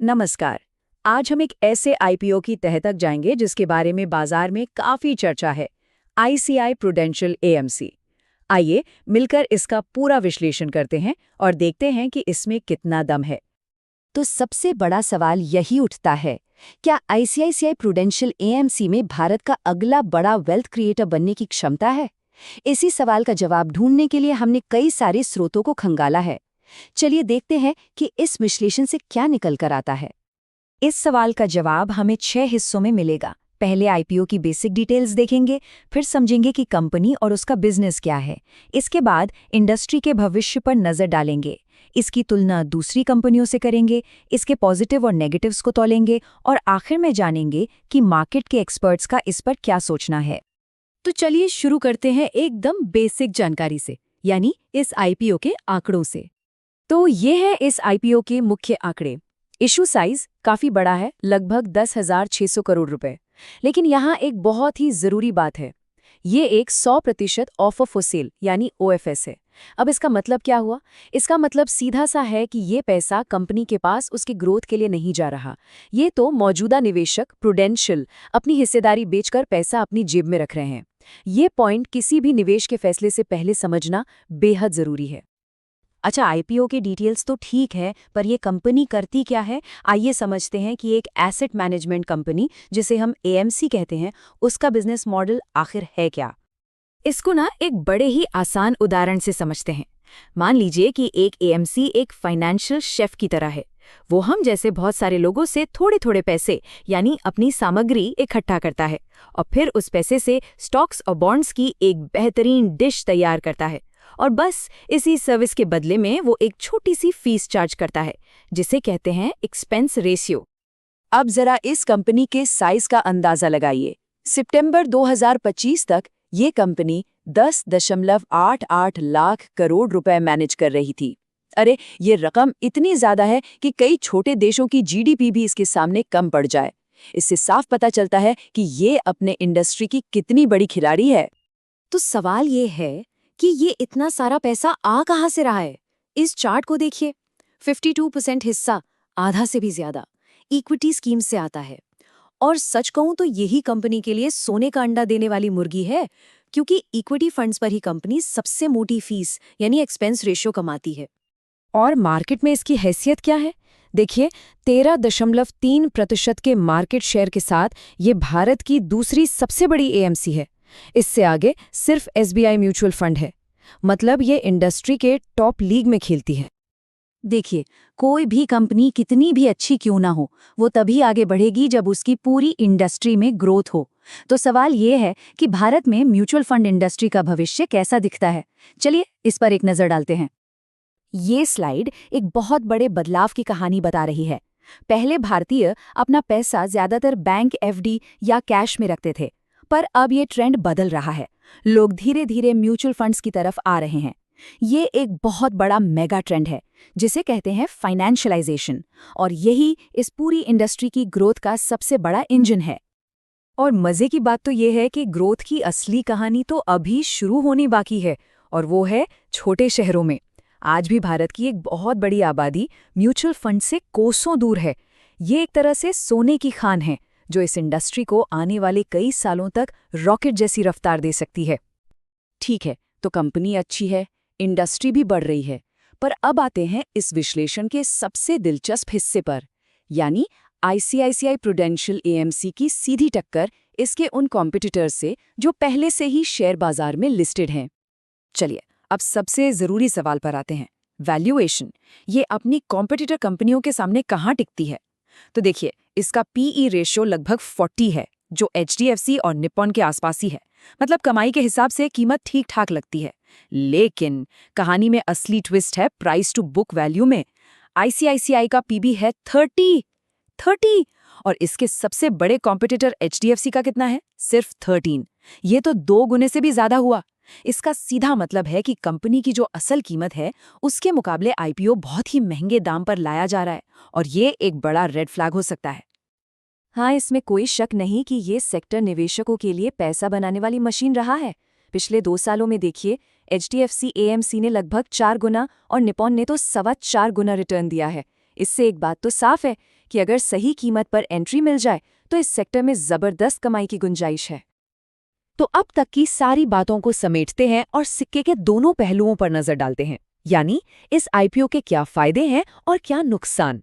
नमस्कार। आज हम एक ऐसे आईपीओ की तह तक जाएंगे जिसके बारे में बाजार में काफी चर्चा है। ICI prudential AMC. आइए मिलकर इसका पूरा विश्लेषण करते हैं और देखते हैं कि इसमें कितना दम है। तो सबसे बड़ा सवाल यही उठता है, क्या आईसीआईसीआई प्रूडेंशियल एएमसी में भारत का अगला बड़ा वेल्थ क्रिएटर बनने की क्षमता है? इसी सवाल का जवाब ढूंढने के लिए हमने कई सारे स्रोतों को खंगाला है। चलिए देखते हैं कि इस विश्लेषण से क्या निकल कर आता है। इस सवाल का जवाब हमें 6 हिस्सों में मिलेगा। पहले आईपीओ की बेसिक डिटेल्स देखेंगे, फिर समझेंगे कि कंपनी और उसका बिजनेस क्या है। इसके बाद इंडस्ट्री के भविष्य पर नजर डालेंगे, इसकी तुलना दूसरी कंपनियों से करेंगे, इसके पॉजिटिव और नेगेटिव्स को तौलेंगे और आखिर में जानेंगे कि मार्केट के एक्सपर्ट्स का इस पर क्या सोचना है। तो चलिए शुरू करते हैं एकदम बेसिक जानकारी से, यानी इस आईपीओ के आंकड़ों से। तो ये है इस आईपीओ के मुख्य आंकड़े। इशू साइज काफी बड़ा है, लगभग 10,600 करोड़ रुपए। लेकिन यहाँ एक बहुत ही जरूरी बात है, ये एक 100% ऑफर फॉर सेल यानी ओएफएस है। अब इसका मतलब क्या हुआ? इसका मतलब सीधा सा है कि ये पैसा कंपनी के पास उसके ग्रोथ के लिए नहीं जा रहा। ये तो मौजूदा निवेशक प्रूडेंशियल अपनी हिस्सेदारी बेचकर पैसा अपनी जेब में रख रहे हैं। ये पॉइंट किसी भी निवेश के फैसले से पहले समझना बेहद जरूरी है। अच्छा, आईपीओ के डिटेल्स तो ठीक है, पर ये कंपनी करती क्या है? आइए समझते हैं कि एक एसेट मैनेजमेंट कंपनी, जिसे हम एएमसी कहते हैं, उसका बिजनेस मॉडल आखिर है क्या। इसको एक बड़े ही आसान उदाहरण से समझते हैं। मान लीजिए कि एक एएमसी एक फाइनेंशियल शेफ की तरह है। वो हम जैसे बहुत सारे लोगों से थोड़े थोड़े पैसे यानी अपनी सामग्री इकट्ठा करता है और फिर उस पैसे से स्टॉक्स और बॉन्ड्स की एक बेहतरीन डिश तैयार करता है। और बस इसी सर्विस के बदले में वो एक छोटी सी फीस चार्ज करता है, जिसे कहते हैं एक्सपेंस रेशियो। अब जरा इस कंपनी के साइज का अंदाजा लगाइए। सितंबर 2025 तक ये कंपनी 10.88 लाख करोड़ रुपए मैनेज कर रही थी। अरे, ये रकम इतनी ज्यादा है कि कई छोटे देशों की जीडीपी भी इसके सामने कम पड़ जाए। इससे साफ पता चलता है कि ये अपने इंडस्ट्री की कितनी बड़ी खिलाड़ी है। तो सवाल ये है कि ये इतना सारा पैसा आ कहाँ से रहा है? इस चार्ट को देखिए, 52% हिस्सा, आधा से भी ज्यादा, इक्विटी स्कीम से आता है। और सच कहूं तो यही कंपनी के लिए सोने का अंडा देने वाली मुर्गी है, क्योंकि इक्विटी फंड्स पर ही कंपनी सबसे मोटी फीस यानी एक्सपेंस रेशियो कमाती है। और मार्केट में इसकी हैसियत क्या है? देखिए, 13.3% के मार्केट शेयर के साथ ये भारत की दूसरी सबसे बड़ी एएमसी है। इससे आगे सिर्फ एसबीआई म्यूचुअल फंड है। मतलब ये इंडस्ट्री के टॉप लीग में खेलती है। देखिए, कोई भी कंपनी कितनी भी अच्छी क्यों ना हो, वो तभी आगे बढ़ेगी जब उसकी पूरी इंडस्ट्री में ग्रोथ हो। तो सवाल ये है कि भारत में म्यूचुअल फंड इंडस्ट्री का भविष्य कैसा दिखता है। चलिए इस पर एक नजर डालते हैं। ये स्लाइड एक बहुत बड़े बदलाव की कहानी बता रही है। पहले भारतीय अपना पैसा ज्यादातर बैंक एफडी या कैश में रखते थे, पर अब ये ट्रेंड बदल रहा है। लोग धीरे धीरे म्यूचुअल फंड्स की तरफ आ रहे हैं। ये एक बहुत बड़ा मेगा ट्रेंड है, जिसे कहते हैं फाइनेंशियलाइजेशन, और यही इस पूरी इंडस्ट्री की ग्रोथ का सबसे बड़ा इंजन है। और मजे की बात तो ये है कि ग्रोथ की असली कहानी तो अभी शुरू होनी बाकी है, और वो है छोटे शहरों में। आज भी भारत की एक बहुत बड़ी आबादी म्यूचुअल फंड से कोसों दूर है। ये एक तरह से सोने की खान है, जो इस इंडस्ट्री को आने वाले कई सालों तक रॉकेट जैसी रफ्तार दे सकती है। ठीक है, तो कंपनी अच्छी है, इंडस्ट्री भी बढ़ रही है, पर अब आते हैं इस विश्लेषण के सबसे दिलचस्प हिस्से पर, यानी आईसीआईसीआई प्रूडेंशियल एएमसी की सीधी टक्कर इसके उन कॉम्पिटिटर्स से जो पहले से ही शेयर बाजार में लिस्टेड हैं। चलिए अब सबसे जरूरी सवाल पर आते हैं, वैल्यूएशन। ये अपनी कॉम्पिटिटर कंपनियों के सामने कहाँ टिकती है? तो देखिए, इसका पीई रेशियो लगभग 40 है, जो एचडीएफसी और निप्पॉन के आसपास ही है। मतलब कमाई के हिसाब से कीमत ठीक ठाक लगती है। लेकिन कहानी में असली ट्विस्ट है प्राइस टू बुक वैल्यू में। आईसीआईसीआई का पीबी है 30 और इसके सबसे बड़े कॉम्पिटिटर एचडीएफसी का कितना है? सिर्फ 13। ये तो 2 गुने से भी ज्यादा हुआ। इसका सीधा मतलब है कि कंपनी की जो असल कीमत है, उसके मुकाबले आईपीओ बहुत ही महंगे दाम पर लाया जा रहा है, और ये एक बड़ा रेड फ्लैग हो सकता है। हाँ, इसमें कोई शक नहीं कि ये सेक्टर निवेशकों के लिए पैसा बनाने वाली मशीन रहा है। पिछले 2 सालों में देखिए, एचडीएफसी एएमसी ने लगभग 4 गुना और निप्पॉन ने तो 4.25 गुना रिटर्न दिया है। इससे एक बात तो साफ है कि अगर सही कीमत पर एंट्री मिल जाए तो इस सेक्टर में जबरदस्त कमाई की गुंजाइश है। तो अब तक की सारी बातों को समेटते हैं और सिक्के के दोनों पहलुओं पर नजर डालते हैं, यानी इस आईपीओ के क्या फायदे हैं और क्या नुकसान।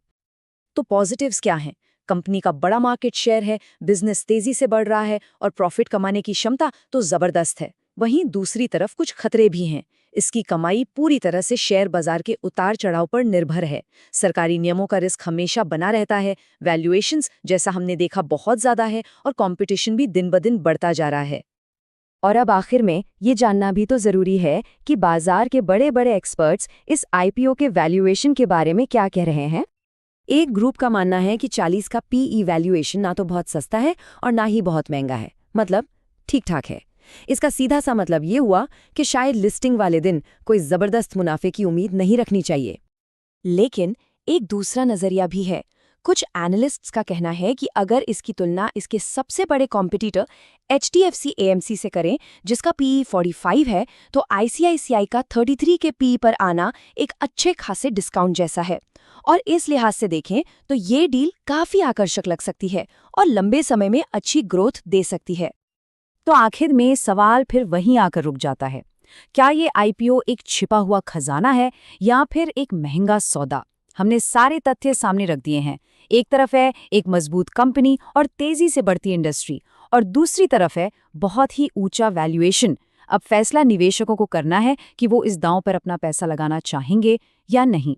तो पॉजिटिव्स क्या हैं? कंपनी का बड़ा मार्केट शेयर है, बिजनेस तेजी से बढ़ रहा है और प्रॉफिट कमाने की क्षमता तो जबरदस्त है। वहीं दूसरी तरफ कुछ खतरे भी हैं। इसकी कमाई पूरी तरह से शेयर बाजार के उतार चढ़ाव पर निर्भर है। सरकारी नियमों का रिस्क हमेशा बना रहता है, वैल्यूएशंस जैसा हमने देखा बहुत ज्यादा है और कंपटीशन भी दिन ब दिन बढ़ता जा रहा है। और अब आखिर में ये जानना भी तो जरूरी है कि बाजार के बड़े बड़े एक्सपर्ट्स इस आईपीओ के वैल्यूएशन के बारे में क्या कह रहे हैं। एक ग्रुप का मानना है कि 40 का पीई वैल्यूएशन ना तो बहुत सस्ता है और ना ही बहुत महंगा है, मतलब ठीक ठाक है। इसका सीधा सा मतलब ये हुआ कि शायद लिस्टिंग वाले दिन कोई जबरदस्त मुनाफे की उम्मीद नहीं रखनी चाहिए। लेकिन एक दूसरा नजरिया भी है। कुछ एनालिस्ट्स का कहना है कि अगर इसकी तुलना इसके सबसे बड़े कॉम्पिटिटर एचडीएफसी एएमसी से करें, जिसका पीई 45 है, तो आईसीआईसीआई का 33 के पीई पर आना एक अच्छे खासे डिस्काउंट जैसा है। और इस लिहाज से देखें तो ये डील काफी आकर्षक लग सकती है और लंबे समय में अच्छी ग्रोथ दे सकती है। तो आखिर में सवाल फिर वहीं आकर रुक जाता है, क्या ये आईपीओ एक छिपा हुआ खजाना है या फिर एक महंगा सौदा? हमने सारे तथ्य सामने रख दिए हैं। एक तरफ है एक मजबूत कंपनी और तेजी से बढ़ती इंडस्ट्री, और दूसरी तरफ है बहुत ही ऊंचा वैल्यूएशन। अब फैसला निवेशकों को करना है कि वो इस दांव पर अपना पैसा लगाना चाहेंगे या नहीं।